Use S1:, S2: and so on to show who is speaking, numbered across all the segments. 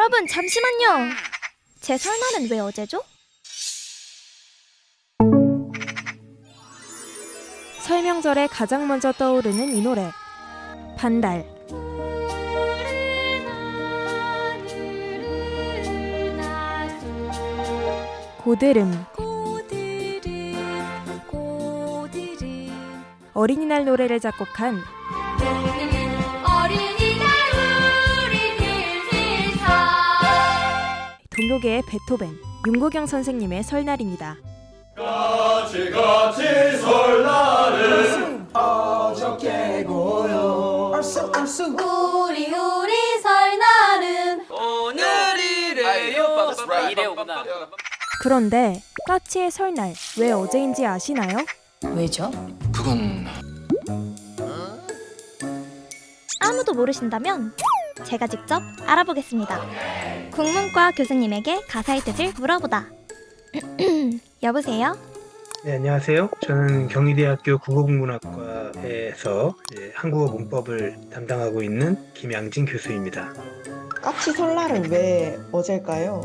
S1: 여러분 잠시만요. 제 설날은 왜 어제죠?
S2: 설명절에 가장 먼저 떠오르는 이 노래 반달. 고드름. 어린이날 노래를 작곡한 동요계의 베토벤 윤고경 선생님의 설날입니다.
S3: 같이 설날은 어저께고요.
S1: 우리 설날은
S3: 오늘이래요.
S4: 이래오구나.
S2: 그런데 까치의 설날 왜 어제인지 아시나요?
S4: 왜죠?
S3: 그건
S1: 아무도 모르신다면 제가 직접 알아보겠습니다. 국문과 교수님에게 가사의 뜻을 물어보다. 여보세요?
S5: 네, 안녕하세요. 저는 경희대학교 국어국문학과에서 한국어 문법을 담당하고 있는 김양진 교수입니다.
S6: 까치 설날은 왜 어제일까요?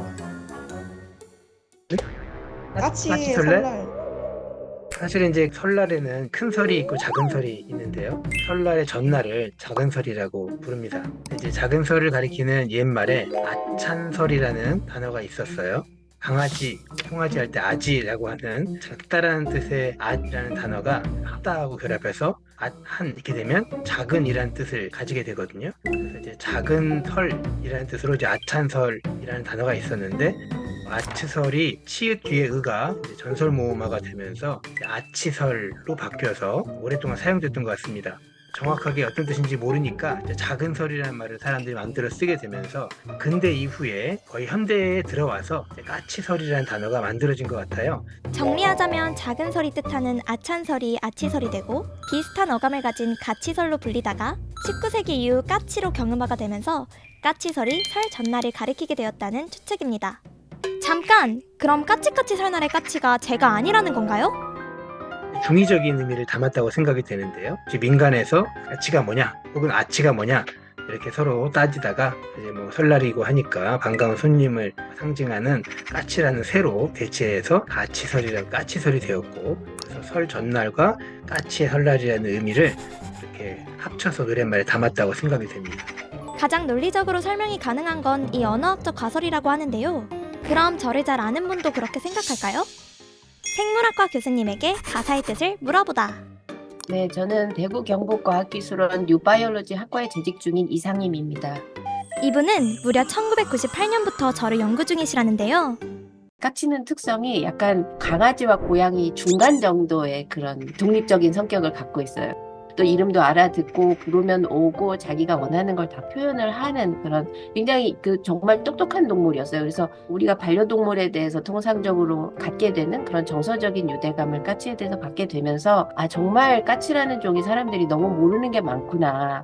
S5: 네?
S6: 까치의
S5: 까치 설날?
S6: 설날.
S5: 사실은 이제 설날에는 큰 설이 있고 작은 설이 있는데요. 설날의 전날을 작은 설이라고 부릅니다. 이제 작은 설을 가리키는 옛말에 아찬설이라는 단어가 있었어요. 강아지, 송아지 할 때 아지라고 하는 작다라는 뜻의 아라는 단어가 하다하고 결합해서 한 이렇게 되면 작은이라는 뜻을 가지게 되거든요. 그래서 이제 작은 설이라는 뜻으로 이제 아찬설이라는 단어가 있었는데 아치설이 치읓 뒤에 의가 전설모음화가 되면서 아치설로 바뀌어서 오랫동안 사용됐던 것 같습니다. 정확하게 어떤 뜻인지 모르니까 작은 설이라는 말을 사람들이 만들어 쓰게 되면서 근대 이후에 거의 현대에 들어와서 까치설이라는 단어가 만들어진 것 같아요.
S1: 정리하자면 작은 설이 뜻하는 아찬설이 아치설이 되고 비슷한 어감을 가진 가치설로 불리다가 19세기 이후 까치로 경음화가 되면서 까치설이 설 전날을 가리키게 되었다는 추측입니다. 잠깐! 그럼 까치까치 설날의 까치가 제가 아니라는 건가요?
S5: 중의적인 의미를 담았다고 생각이 되는데요. 민간에서 까치가 뭐냐 혹은 아치가 뭐냐 이렇게 서로 따지다가 이제 뭐 설날이고 하니까 반가운 손님을 상징하는 까치라는 새로 대체해서 아치설이라고 까치설이 되었고, 그래서 설 전날과 까치의 설날이라는 의미를 이렇게 합쳐서 노랫말에 담았다고 생각이 됩니다.
S1: 가장 논리적으로 설명이 가능한 건 이 언어학적 가설이라고 하는데요. 그럼 저를 잘 아는 분도 그렇게 생각할까요? 생물학과 교수님에게 가사의 뜻을 물어보다.
S4: 네, 저는 대구 경북과학기술원 뉴바이올로지 학과에 재직 중인 이상임입니다.
S1: 이분은 무려 1998년부터 저를 연구 중이시라는데요.
S4: 까치는 특성이 약간 강아지와 고양이 중간 정도의 그런 독립적인 성격을 갖고 있어요. 또 이름도 알아듣고 부르면 오고 자기가 원하는 걸 다 표현을 하는 그런 굉장히 정말 똑똑한 동물이었어요. 그래서 우리가 반려동물에 대해서 통상적으로 갖게 되는 그런 정서적인 유대감을 까치에 대해서 갖게 되면서 아 정말 까치라는 종이 사람들이 너무 모르는 게 많구나.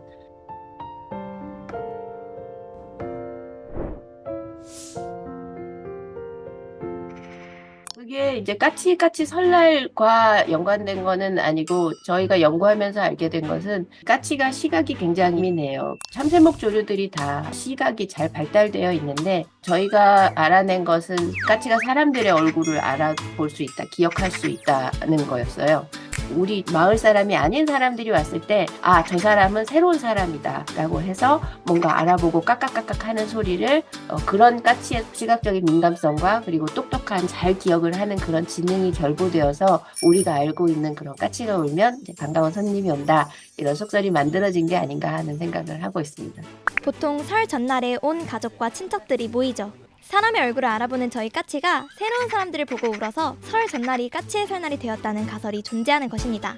S4: 그게 이제 까치 설날과 연관된 거는 아니고 저희가 연구하면서 알게 된 것은 까치가 시각이 굉장히 예민해요. 참새목 조류들이 다 시각이 잘 발달되어 있는데 저희가 알아낸 것은 까치가 사람들의 얼굴을 알아볼 수 있다, 기억할 수 있다는 거였어요. 우리 마을 사람이 아닌 사람들이 왔을 때 아, 저 사람은 새로운 사람이다 라고 해서 뭔가 알아보고 까깍까깍 하는 소리를 그런 까치의 시각적인 민감성과 그리고 똑똑한 잘 기억을 하는 그런 지능이 결부되어서 우리가 알고 있는 그런 까치가 울면 이제 반가운 손님이 온다 이런 속설이 만들어진 게 아닌가 하는 생각을 하고 있습니다.
S1: 보통 설 전날에 온 가족과 친척들이 모이죠. 사람의 얼굴을 알아보는 저희 까치가 새로운 사람들을 보고 울어서 설 전날이 까치의 설날이 되었다는 가설이 존재하는 것입니다.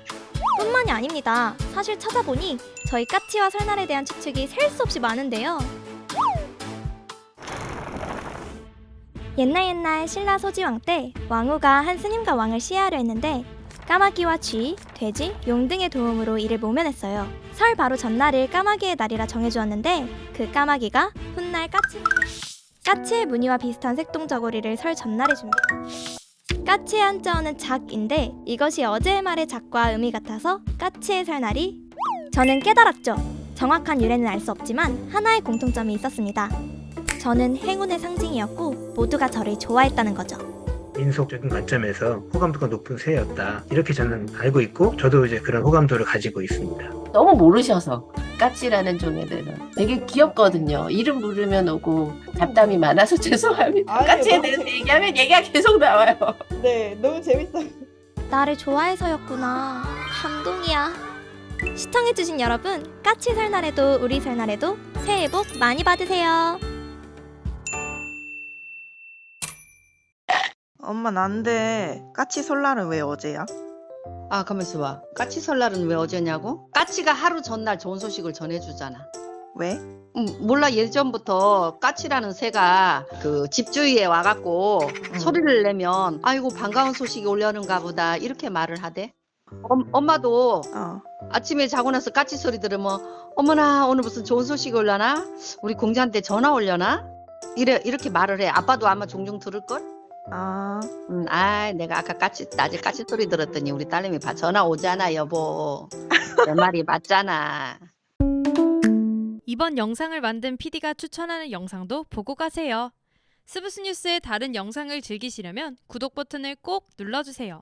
S1: 뿐만이 아닙니다. 사실 찾아보니 저희 까치와 설날에 대한 추측이 셀 수 없이 많은데요. 옛날 신라 소지왕 때 왕후가 한 스님과 왕을 시해하려 했는데 까마귀와 쥐, 돼지, 용 등의 도움으로 이를 모면했어요. 설 바로 전날을 까마귀의 날이라 정해주었는데 그 까마귀가 훗날 까치의 무늬와 비슷한 색동저고리를 설 전날에 줍니다. 까치의 한자어는 작인데 이것이 어제의 말의 작과 음이 같아서 까치의 설날이 저는 깨달았죠. 정확한 유래는 알 수 없지만 하나의 공통점이 있었습니다. 저는 행운의 상징이었고 모두가 저를 좋아했다는 거죠.
S5: 민속적인 관점에서 호감도가 높은 새였다. 이렇게 저는 알고 있고 저도 이제 그런 호감도를 가지고 있습니다.
S4: 너무 모르셔서 까치라는 종애들은 되게 귀엽거든요. 이름 부르면 오고 잡담이 많아서 죄송합니다.
S6: 아니요,
S4: 까치에
S6: 너무
S4: 대해서
S6: 재밌-
S4: 얘기하면 얘기가 계속 나와요.
S6: 네, 너무 재밌어요.
S1: 나를 좋아해서였구나. 감동이야. 시청해주신 여러분, 까치 설날에도 우리 설날에도 새해 복 많이 받으세요.
S6: 엄마 난데 까치 설날은 왜 어제야?
S7: 아, 가만있어 봐. 까치 설날은 왜 어제냐고? 까치가 하루 전날 좋은 소식을 전해주잖아.
S6: 왜?
S7: 몰라. 예전부터 까치라는 새가 그 집 주위에 와갖고 소리를 내면 아이고 반가운 소식이 올려는가 보다 이렇게 말을 하대. 엄마도
S6: 어.
S7: 아침에 자고 나서 까치 소리 들으면 어머나 오늘 무슨 좋은 소식이 올려나? 우리 공자한테 전화 올려나? 이렇게 말을 해. 아빠도 아마 종종 들을걸?
S6: 아,
S7: 내가 아까 낮에 까치 소리 들었더니 우리 딸내미 전화 오잖아 여보. 내 말이 맞잖아.
S2: 이번 영상을 만든 PD가 추천하는 영상도 보고 가세요. 스브스 뉴스의 다른 영상을 즐기시려면 구독 버튼을 꼭 눌러주세요.